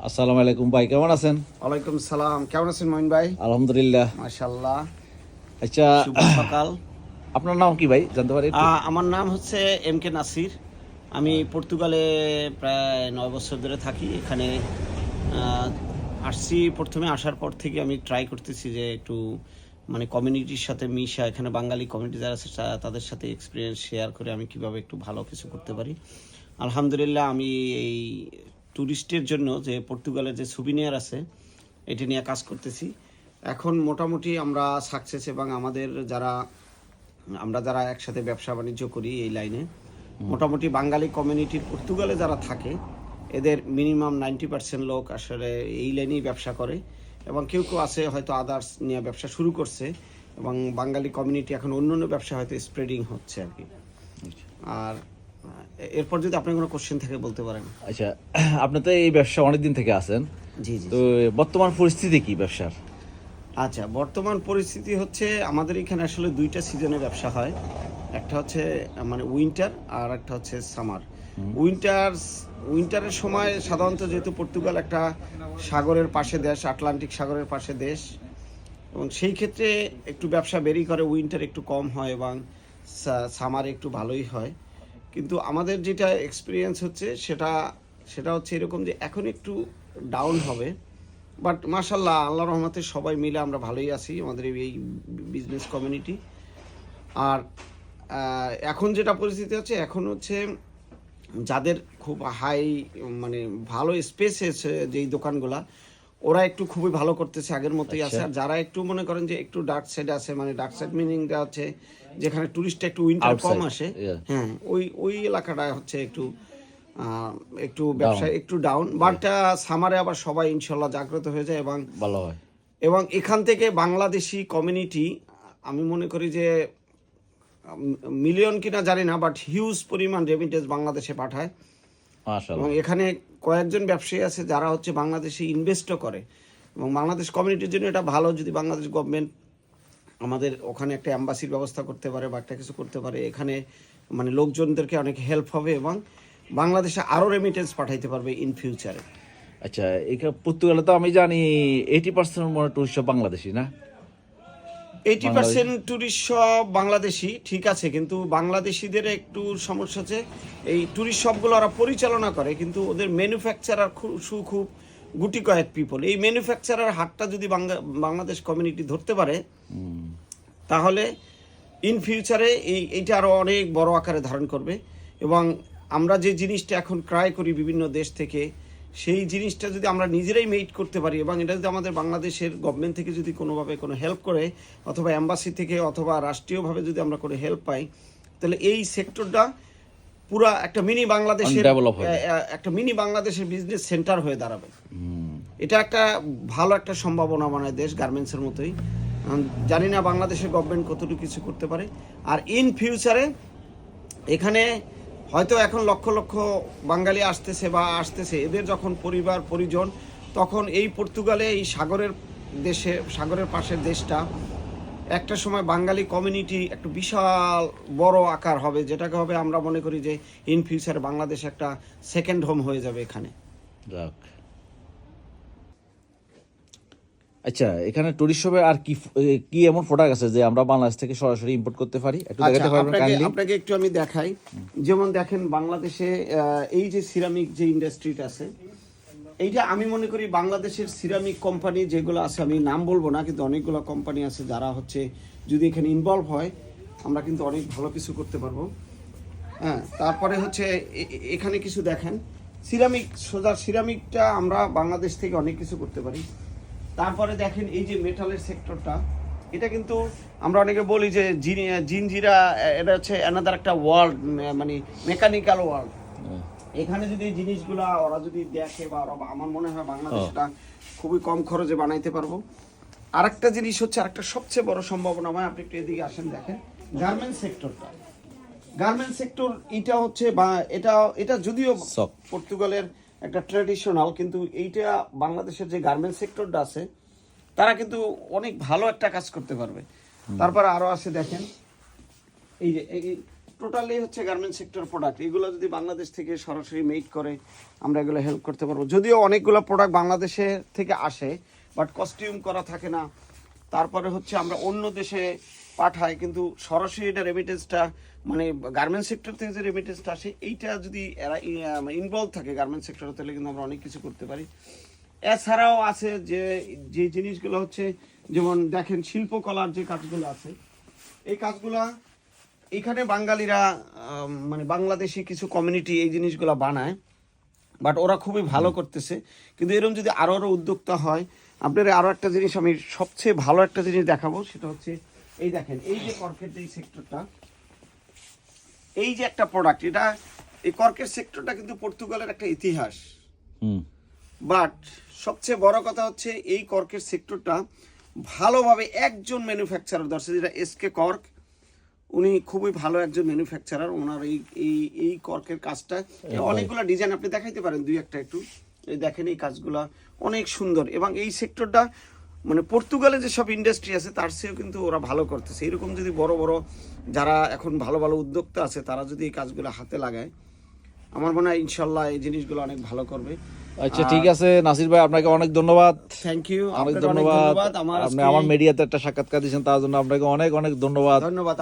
আসসালামু আলাইকুম ভাই, কেমন আছেন? ওয়ালাইকুম সালাম। কেমন আছেন মঈন ভাই? আলহামদুলিল্লাহ। মাশাআল্লাহ। আচ্ছা, শুভ সকাল। আপনার নাম কি ভাই, জানতে পারি একটু? আমার নাম হচ্ছে এম কে নাসির। আমি পর্তুগালে প্রায় 9 বছর ধরে থাকি। এখানে আহ, আসছি। প্রথমে আসার পর থেকে আমি ট্রাই করতেছি যে একটু মানে কমিউনিটির সাথে মিশা, এখানে বাঙালি কমিউনিটি যারা আছে তাদের সাথে এক্সপিরিয়েন্স শেয়ার করে আমি কিভাবে একটু ভালো কিছু করতে পারি। আলহামদুলিল্লাহ, আমি এই ট্যুরিস্টের জন্য যে পর্তুগালের যে সুভিনিয়ার আছে এটা নিয়ে কাজ করতেছি। এখন মোটামুটি আমরা সাকসেস, এবং আমরা যারা একসাথে ব্যবসা বাণিজ্য করি এই লাইনে, মোটামুটি বাঙালি কমিউনিটির পর্তুগালে যারা থাকে এদের মিনিমাম 90% লোক আসলে এই লাইনেই ব্যবসা করে, এবং কেউ কেউ আছে হয়তো আদার্স নিয়ে ব্যবসা শুরু করছে, এবং বাঙালি কমিউনিটি এখন অন্য অন্য ব্যবসা হয়তো স্প্রেডিং হচ্ছে আর কি। আর এরপর যদি আপনার কোনো কোশ্চেন থাকে বলতে পারেন। আচ্ছা, আপনি তো এই ব্যবসা অনেকদিন থেকে আছেন, জি জি। তো বর্তমান পরিস্থিতি কি ব্যবসার? আচ্ছা, বর্তমান পরিস্থিতি হচ্ছে আমাদের এখানে আসলে 2টা সিজনে ব্যবসা হয়। একটা হচ্ছে মানে উইন্টার, আর একটা হচ্ছে সামার। উইন্টারের সময় সাধারণত, যেহেতু পর্তুগাল একটা সাগরের পাশে দেশ, আটলান্টিক সাগরের পাশে দেশ, এবং সেই ক্ষেত্রে একটু ব্যবসা বেরি করে। উইন্টার একটু কম হয় এবং সামারে একটু ভালোই হয়। কিন্তু আমাদের যেটা এক্সপিরিয়েন্স হচ্ছে সেটা হচ্ছে এরকম যে এখন একটু ডাউন হবে, বাট মাশাল্লাহ আল্লাহর রহমতে সবাই মিলে আমরা ভালোই আছি, আমাদের এই বিজনেস কমিউনিটি। আর এখন যেটা পরিস্থিতি হচ্ছে, এখন হচ্ছে যাদের খুব হাই মানে ভালো স্পেস আছে যেই দোকানগুলা, ওরা একটু খুবই ভালো করতেছে, আগের মতোই আছে। আর যারা একটু মনে করেন যে একটু ডার্ক সাইড আছে, মানে ডার্ক সাইড মিনিংটা হচ্ছে যেখানে টুরিস্ট একটু উইন্টার কম আসে, হ্যাঁ, ওই এলাকাটা হচ্ছে একটু ব্যবসায় একটু ডাউন। বাট সামারে আবার সবাই ইনশাল্লাহ জাগ্রত হয়ে যায়, এবং ভালো হয়। এবং এখান থেকে বাংলাদেশি কমিউনিটি, আমি মনে করি যে মিলিয়ন কিনা জানি না, বাট হিউজ পরিমাণ রেমিটেন্স বাংলাদেশে পাঠায়। মাশাআল্লাহ। এবং এখানে কয়েকজন ব্যবসায়ী আছে যারা হচ্ছে বাংলাদেশে ইনভেস্টও করে, এবং বাংলাদেশ কমিউনিটির জন্য এটা ভালো যদি বাংলাদেশ গভর্নমেন্ট আমাদের ওখানে একটা অ্যাম্বাসির ব্যবস্থা করতে পারে বা একটা কিছু করতে পারে। এখানে মানে লোকজনদেরকে অনেক হেল্প হবে, এবং বাংলাদেশে আরও রেমিটেন্স পাঠাইতে পারবে ইন ফিউচারে। আচ্ছা, এখানে পর্তুগালে তো আমি জানি 80% মনে টুরিস্ট বাংলাদেশি, না? 80% ট্যুরিস্ট সব বাংলাদেশি, ঠিক আছে, কিন্তু বাংলাদেশিদের একটু সমস্যা আছে। এই ট্যুরিস্ট সবগুলো ওরা পরিচালনা করে, কিন্তু ওদের ম্যানুফ্যাকচারার খুব গুটি কয়েক পিপল। এই ম্যানুফ্যাকচারার হাতটা যদি বাংলাদেশ কমিউনিটি ধরতে পারে, তাহলে ইন ফিউচারে এইটা আরও অনেক বড় আকারে ধারণ করবে। এবং আমরা যে জিনিসটা এখন ক্রয় করি বিভিন্ন দেশ থেকে, সেই জিনিসটা যদি আমরা নিজেরাই মেড করতে পারি, এবং এটা যদি আমাদের বাংলাদেশের গভর্নমেন্ট থেকে যদি কোনোভাবে কোনো হেল্প করে, অথবা অ্যাম্বাসি থেকে অথবা রাষ্ট্রীয়ভাবে যদি আমরা কোনো হেল্প পাই, তাহলে এই সেক্টরটা পুরা একটা মিনি বাংলাদেশের একটা মিনি বাংলাদেশের বিজনেস সেন্টার হয়ে দাঁড়াবে। এটা একটা ভালো একটা সম্ভাবনা, মানে দেশ গার্মেন্টসের মতোই। জানি না বাংলাদেশের গভর্নমেন্ট কতটুকু কিছু করতে পারে। আর ইন ফিউচারে এখানে হয়তো এখন লক্ষ লক্ষ বাঙালি আসতেছে, এদের যখন পরিবার পরিজন, তখন এই পর্তুগালে এই সাগরের পাশের দেশটা একটা সময় বাঙালি কমিউনিটি একটা বিশাল বড় আকার হবে, যেটাকে হবে আমরা মনে করি যে ইন ফিউচারে বাংলাদেশ একটা সেকেন্ড হোম হয়ে যাবে এখানে। যাক। আচ্ছা, এখানে টুরিস্ট হবে আর কি কি এমন প্রোডাক্ট আছে যে আমরা বাংলাদেশ থেকে সরাসরি ইম্পোর্ট করতে পারি? একটু দেখাতে পারবেন কাইন্ডলি? আপনাকে একটু আমি দেখাই। যেমন দেখেন, বাংলাদেশে এই যে সিরামিক যে ইন্ডাস্ট্রিটা আছে, এইটা আমি মনে করি বাংলাদেশের সিরামিক কোম্পানি যেগুলো আছে, আমি নাম বলবো না, কিন্তু অনেকগুলো কোম্পানি আছে যারা হচ্ছে যদি এখানে ইনভলভ হয়, আমরা কিন্তু অনেক ভালো কিছু করতে পারবো। হ্যাঁ, তারপরে হচ্ছে এখানে কিছু দেখেন সিরামিকটা আমরা বাংলাদেশ থেকে অনেক কিছু করতে পারি। তারপরে দেখেন এই যে মেটালের সেক্টরটা, এটা কিন্তু আমরা অনেকে বলি যে জিনজিরা, এটা হচ্ছে অ্যানাদার একটা ওয়ার্ল্ড, মানে মেকানিক্যাল ওয়ার্ল্ড। এখানে যদি এই জিনিসগুলা ওরা যদি দেখে, বা আমার মনে হয় বাংলাদেশটা খুবই কম খরচে বানাইতে পারবো। আরেকটা জিনিস হচ্ছে, আরেকটা সবচেয়ে বড় সম্ভাবনা, আপনি একটু এদিকে আসেন, দেখেন গার্মেন্টস সেক্টর। এটা হচ্ছে বা এটা যদিও পর্তুগালের একটা ট্র্যাডিশনাল, কিন্তু এইটা বাংলাদেশের যে গার্মেন্টস সেক্টরটা আছে, তারা কিন্তু অনেক ভালো একটা কাজ করতে পারবে। তারপরে আরো আছে দেখেন, এই যে টোটালি হচ্ছে গার্মেন্ট সেক্টর প্রোডাক্ট। এগুলো যদি বাংলাদেশ থেকে সরাসরি মেক করে আমরা এগুলো হেল্প করতে পারবো। যদিও অনেকগুলো প্রোডাক্ট বাংলাদেশে থেকে আসে, বাট কস্টিউম করা থাকে না, তারপরে হচ্ছে আমরা অন্য দেশে পাঠাই, কিন্তু সরাসরি এটা রেমিটেন্সটা মানে গার্মেন্ট সেক্টর থেকে যে রেমিটেন্সটা আসে এইটা যদি এরা ইনভলভ থাকে গার্মেন্ট সেক্টরে, তাহলে কিন্তু আমরা অনেক কিছু করতে পারি। এছাড়াও আছে যে যে জিনিসগুলো হচ্ছে, যেমন দেখেন শিল্পকলার যে কাজগুলো আছে, এই কাজগুলা এখানে বাঙালিরা মানে বাংলাদেশি কিছু কমিউনিটি এই জিনিসগুলো বানায়, বাট ওরা খুবই ভালো করতেছে। কিন্তু এরকম যদি আরো উদ্যোক্তা হয়, আপনার আরো একটা জিনিস আমি সবচেয়ে ভালো একটা জিনিস দেখাবো, সেটা হচ্ছে এই দেখেন এই যে কর্কের এই সেক্টরটা, এই যে একটা প্রোডাক্ট, এটা এই কর্কের সেক্টরটা কিন্তু পর্তুগালের একটা ইতিহাস। বাট সবচেয়ে বড় কথা হচ্ছে এই কর্কের সেক্টরটা ভালোভাবে একজন ম্যানুফ্যাকচারার ধরছে, যেটা এসকে কর্ক। উনি খুবই ভালো একজন ম্যানুফ্যাকচারার। ওনার এই এই এই কর্কের কাজটা অনেকগুলো ডিজাইন আপনি দেখাইতে পারেন, দুই একটা একটু এই দেখেন, এই কাজগুলা অনেক সুন্দর। এবং এই সেক্টরটা মানে পর্তুগালে যে সব ইন্ডাস্ট্রি আছে তার চেয়েও কিন্তু ওরা ভালো করতেছে। এরকম যদি বড় বড় যারা এখন ভালো ভালো উদ্যোক্তা আছে, তারা যদি এই কাজগুলো হাতে লাগায়, আমার মনে হয় ইনশাল্লাহ এই জিনিসগুলো অনেক ভালো করবে। আচ্ছা ঠিক আছে নাসির ভাই, আপনাকে অনেক ধন্যবাদ। থ্যাংক ইউ, অনেক ধন্যবাদ। আপনি আমার মিডিয়াতে একটা সাক্ষাৎকার দিয়েছেন, তার জন্য আপনাকে অনেক অনেক ধন্যবাদ। ধন্যবাদ।